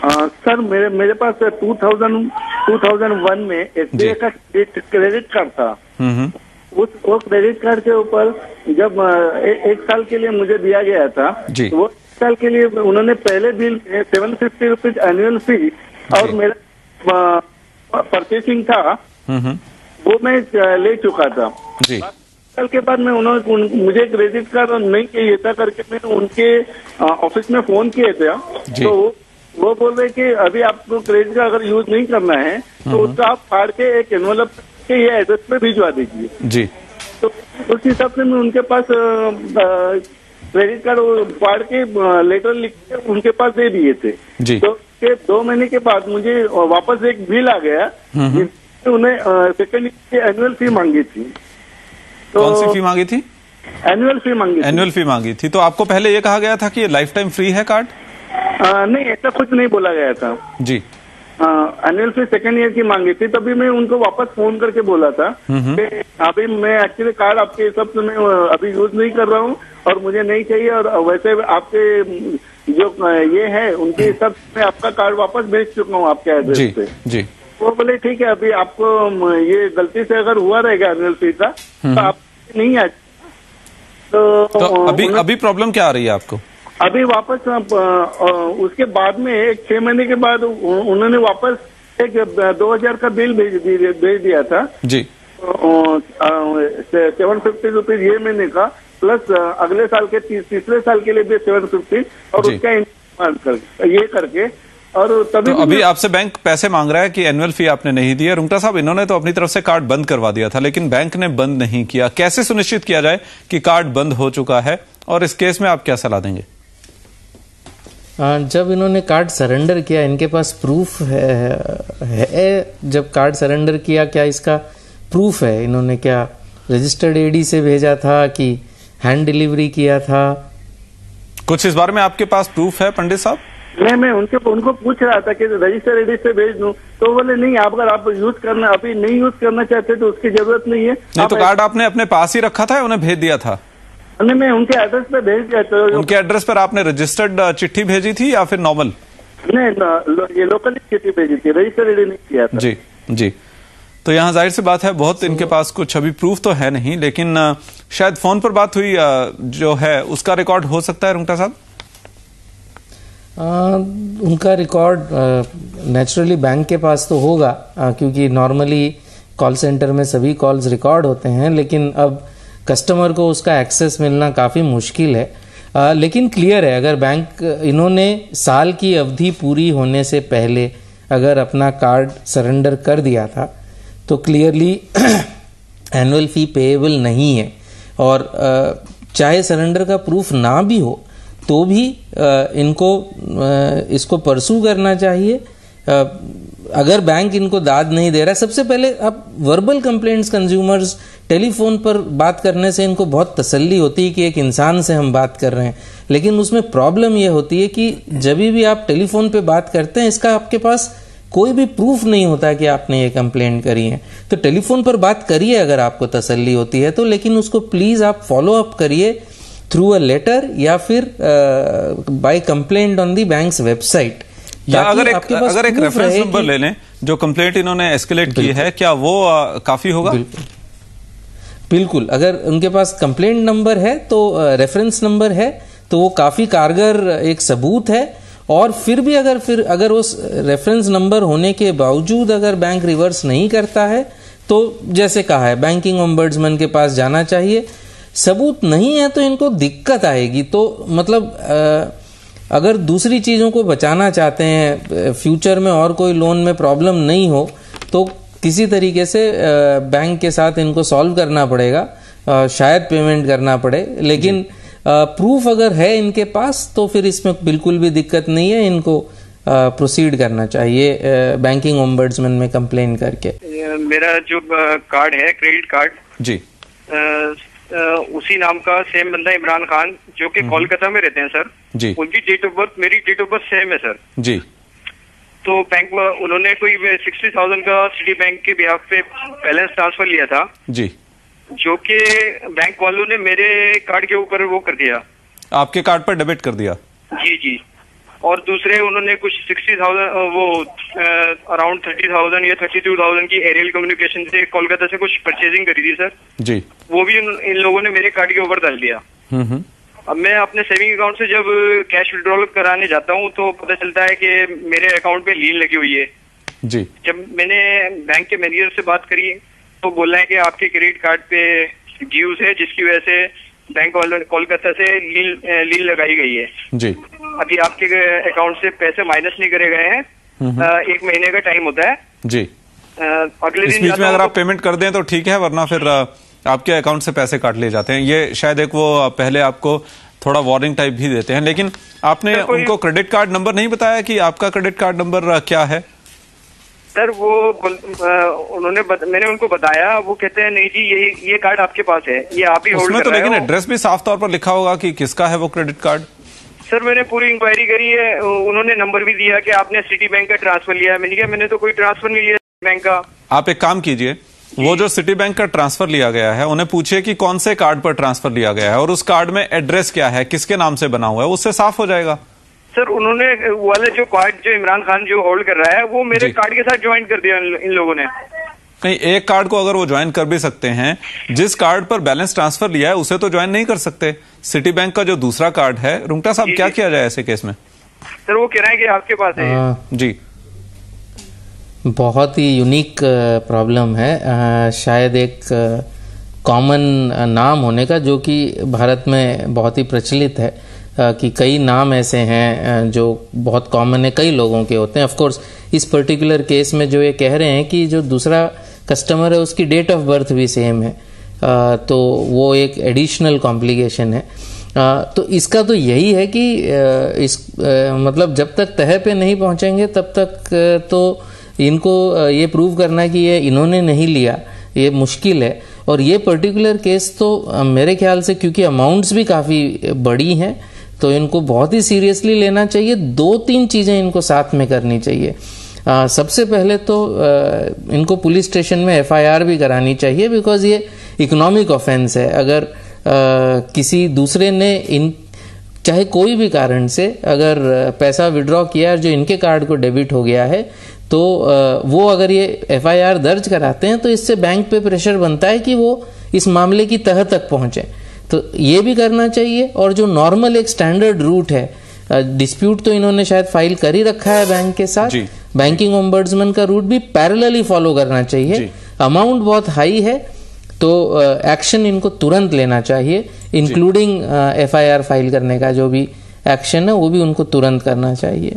Sir मेरे पास 2001 में SBI का क्रेडिट कार्ड था। वो क्रेडिट कार्ड के ऊपर जब एक साल के लिए मुझे दिया गया था, वो एक साल के लिए उन्होंने पहले बिल 750 रुपीज एनुअल फी और मेरा परचेसिंग था वो मैं ले चुका था। साल के बाद में उन्होंने मुझे क्रेडिट कार्ड नहीं चाहिए था करके मैंने उनके ऑफिस में फोन किए थे, तो वो बोल रहे कि अभी आपको क्रेडिट कार्ड अगर यूज नहीं करना है तो उसका आप फाड़ के एक एनवलप के ये एड्रेस पे भिजवा दीजिए जी। तो उस हिसाब से मैं उनके पास क्रेडिट कार्ड फाड़ के लेटर लिख के उनके पास दे दिए थे जी। तो 2 महीने के बाद मुझे वापस एक बिल आ गया जिसमें उन्हें सेकेंड एनुअल फी मांगी थी। तो कौन सी फी मांगी थी? एनुअल फी मांगी थी। एनुअल फी मांगी थी। तो आपको पहले ये कहा गया था कि ये लाइफ टाइम फ्री है कार्ड? नहीं, ऐसा कुछ नहीं बोला गया था जी। एनुअल फी सेकेंड ईयर की मांगी थी। तभी मैं उनको वापस फोन करके बोला था कि अभी मैं एक्चुअली कार्ड आपके हिसाब से मैं अभी यूज नहीं कर रहा हूँ और मुझे नहीं चाहिए, और वैसे आपके जो ये है उनके हिसाब से मैं आपका कार्ड वापस भेज चुका हूँ आपके एड्रेस पे जी। वो बोले ठीक है, अभी आपको ये गलती से अगर हुआ रहेगा एनुअल फी का तो आप नहीं आ। तो अभी प्रॉब्लम क्या आ रही है आपको? अभी वापस उसके बाद में 6 महीने के बाद उन्होंने वापस एक 2000 का बिल भेज दिया था जी। 750 रुपीज ये महीने का प्लस अगले साल के तीसरे साल के लिए भी 750 और उसका ये करके। और तभी तो अभी आपसे बैंक पैसे मांग रहा है कि एनुअल फी आपने नहीं दी है। रुंगटा साहब, इन्होंने तो अपनी तरफ से कार्ड बंद करवा दिया था लेकिन बैंक ने बंद नहीं किया। कैसे सुनिश्चित किया जाए कि कार्ड बंद हो चुका है, और इस केस में आप क्या सलाह देंगे? जब इन्होंने कार्ड सरेंडर किया, इनके पास प्रूफ है जब कार्ड सरेंडर किया, क्या इसका प्रूफ है? इन्होंने क्या रजिस्टर्ड एडी से भेजा था कि हैंड डिलीवरी किया था? कुछ इस बारे में आपके पास प्रूफ है पंडित साहब? नहीं, मैं उनको पूछ रहा था कि रजिस्टर्ड एडी से भेज दूं, तो बोले नहीं, आप अगर आप यूज करना अभी नहीं यूज करना चाहते तो उसकी जरूरत नहीं है। नहीं, तो कार्ड आपने अपने पास ही रखा था, उन्हें भेज दिया था? नहीं, मैं उनके एड्रेस पे भेज दिया था। उनके एड्रेस पर आपने रजिस्टर्ड चिट्ठी भेजी थी या फिर नॉर्मल? नहीं, ये लोकल चिट्ठी भेजी थी, रजिस्टर्ड एडी नहीं किया था जी जी। तो यहाँ जाहिर सी बात है बहुत इनके पास कुछ अभी प्रूफ तो है नहीं, लेकिन शायद फोन पर बात हुई जो है उसका रिकॉर्ड हो सकता है रुंगटा साहब? उनका रिकॉर्ड नेचुरली बैंक के पास तो होगा, क्योंकि नॉर्मली कॉल सेंटर में सभी कॉल्स रिकॉर्ड होते हैं, लेकिन अब कस्टमर को उसका एक्सेस मिलना काफ़ी मुश्किल है। लेकिन क्लियर है, अगर बैंक इन्होंने साल की अवधि पूरी होने से पहले अगर अपना कार्ड सरेंडर कर दिया था तो क्लियरली एनुअल फी पेएबल नहीं है। और चाहे सरेंडर का प्रूफ ना भी हो तो भी इनको इसको परसू करना चाहिए। अगर बैंक इनको दाद नहीं दे रहा है, सबसे पहले अब वर्बल कंप्लेंट्स कंज्यूमर्स टेलीफोन पर बात करने से इनको बहुत तसल्ली होती है कि एक इंसान से हम बात कर रहे हैं, लेकिन उसमें प्रॉब्लम यह होती है कि जब भी आप टेलीफोन पे बात करते हैं इसका आपके पास कोई भी प्रूफ नहीं होता कि आपने ये कंप्लेंट करी है। तो टेलीफोन पर बात करिए अगर आपको तसल्ली होती है तो, लेकिन उसको प्लीज आप फॉलो अप करिए थ्रू अ लेटर या फिर by complaint on the banks website. या अगर एक रेफरेंस नंबर ले लें जो कंप्लेंट इन्होंने एस्केलेट की है, क्या वो काफी होगा? बिल्कुल, अगर उनके पास कंप्लेंट नंबर है तो रेफरेंस नंबर है तो वो काफी कारगर एक सबूत है। और फिर भी अगर उस रेफरेंस नंबर होने के बावजूद अगर बैंक रिवर्स नहीं करता है तो जैसे कहा है बैंकिंग ओम्बड्समैन के पास जाना चाहिए। सबूत नहीं है तो इनको दिक्कत आएगी। तो मतलब अगर दूसरी चीज़ों को बचाना चाहते हैं, फ्यूचर में और कोई लोन में प्रॉब्लम नहीं हो, तो किसी तरीके से बैंक के साथ इनको सॉल्व करना पड़ेगा, शायद पेमेंट करना पड़े। लेकिन प्रूफ अगर है इनके पास तो फिर इसमें बिल्कुल भी दिक्कत नहीं है, इनको प्रोसीड करना चाहिए बैंकिंग ओम्बड्समैन में कंप्लेन करके। मेरा जो कार्ड है क्रेडिट कार्ड जी, उसी नाम का सेम बंदा इमरान खान जो कि कोलकाता में रहते हैं सर जी। उनकी डेट ऑफ बर्थ मेरी डेट ऑफ बर्थ सेम है सर जी। तो बैंक उन्होंने कोई 60,000 का सिटी बैंक के बिहाफ पे बैलेंस ट्रांसफर लिया था जी, जो कि बैंक वालों ने मेरे कार्ड के ऊपर वो कर दिया, आपके कार्ड पर डेबिट कर दिया? जी जी। और दूसरे उन्होंने कुछ 60,000 वो अराउंड 30,000 या 32,000 की एरियल कम्युनिकेशन से कोलकाता से कुछ परचेजिंग करी थी सर जी। वो भी इन लोगों ने मेरे कार्ड के ऊपर डाल दिया। अब मैं अपने सेविंग अकाउंट से जब कैश विड्रॉल कराने जाता हूँ तो पता चलता है कि मेरे अकाउंट पे लीन लगी हुई है जी। जब मैंने बैंक के मैनेजर से बात करी तो बोला है कि आपके क्रेडिट कार्ड पे ड्यूज है जिसकी वजह से बैंक वालों ने कोलकाता से लीन लगाई गई है जी। अभी आपके अकाउंट से पैसे माइनस नहीं करे गए हैं। 1 महीने का टाइम होता है जी। अगले इस दिन बीच में अगर आप पेमेंट कर दें तो ठीक है, वरना फिर आपके अकाउंट से पैसे काट लिए जाते हैं। ये शायद एक वो पहले आपको थोड़ा वार्निंग टाइप भी देते हैं। लेकिन आपने उनको क्रेडिट कार्ड नंबर नहीं बताया कि आपका क्रेडिट कार्ड नंबर क्या है? सर वो मैंने उनको बताया, वो कहते हैं नहीं जी ये कार्ड आपके पास है, ये आप ही होल्ड कर रहे हो। उसमें तो लेकिन एड्रेस भी साफ तौर पर लिखा होगा कि किसका है वो क्रेडिट कार्ड। सर मैंने पूरी इंक्वायरी करी है, उन्होंने नंबर भी दिया कि आपने सिटी बैंक का ट्रांसफर लिया है। मैंने कहा मैंने तो कोई ट्रांसफर नहीं लिया बैंक का। आप एक काम कीजिए, वो जो सिटी बैंक का ट्रांसफर लिया गया है उन्हें पूछिए कि कौन से कार्ड पर ट्रांसफर लिया गया है और उस कार्ड में एड्रेस क्या है, किसके नाम से बना हुआ है, उससे साफ हो जाएगा। सर उन्होंने वाले जो कार्ड जो इमरान खान जो होल्ड कर रहा है वो मेरे कार्ड के साथ ज्वाइन कर दिया इन लोगों ने। नहीं, एक कार्ड को अगर वो ज्वाइन कर भी सकते हैं, जिस कार्ड पर बैलेंस ट्रांसफर लिया है उसे तो ज्वाइन नहीं कर सकते। सिटी बैंक का जो दूसरा कार्ड है, रुंगटा साहब क्या किया जाए ऐसे केस में? सर वो कह रहे हैं कि आपके पास है। जी, बहुत ही यूनिक प्रॉब्लम है। शायद एक कॉमन नाम होने का, जो कि भारत में बहुत ही प्रचलित है कि कई नाम ऐसे हैं जो बहुत कॉमन है, कई लोगों के होते हैं। ऑफ कोर्स इस पर्टिकुलर केस में जो ये कह रहे हैं कि जो दूसरा कस्टमर है उसकी डेट ऑफ बर्थ भी सेम है, तो वो एक एडिशनल कॉम्प्लिकेशन है। तो इसका तो यही है कि मतलब जब तक तह पे नहीं पहुंचेंगे तब तक तो इनको ये प्रूव करना कि ये इन्होंने नहीं लिया, ये मुश्किल है। और ये पर्टिकुलर केस तो मेरे ख्याल से, क्योंकि अमाउंट्स भी काफ़ी बड़ी हैं, तो इनको बहुत ही सीरियसली लेना चाहिए। 2-3 चीज़ें इनको साथ में करनी चाहिए। सबसे पहले तो इनको पुलिस स्टेशन में FIR भी करानी चाहिए, बिकॉज ये इकोनॉमिक ऑफेंस है। अगर किसी दूसरे ने चाहे कोई भी कारण से अगर पैसा विड्रॉ किया है जो इनके कार्ड को डेबिट हो गया है, तो वो अगर ये FIR दर्ज कराते हैं तो इससे बैंक पे प्रेशर बनता है कि वो इस मामले की तह तक पहुंचे। तो ये भी करना चाहिए। और जो नॉर्मल एक स्टैंडर्ड रूट है, डिस्प्यूट तो इन्होंने शायद फाइल कर ही रखा है बैंक के साथ, बैंकिंग ओम्बड्समैन का रूट भी पैरेलली फॉलो करना चाहिए। अमाउंट बहुत हाई है तो एक्शन इनको तुरंत लेना चाहिए, इंक्लूडिंग FIR फाइल करने का जो भी एक्शन है वो भी उनको तुरंत करना चाहिए।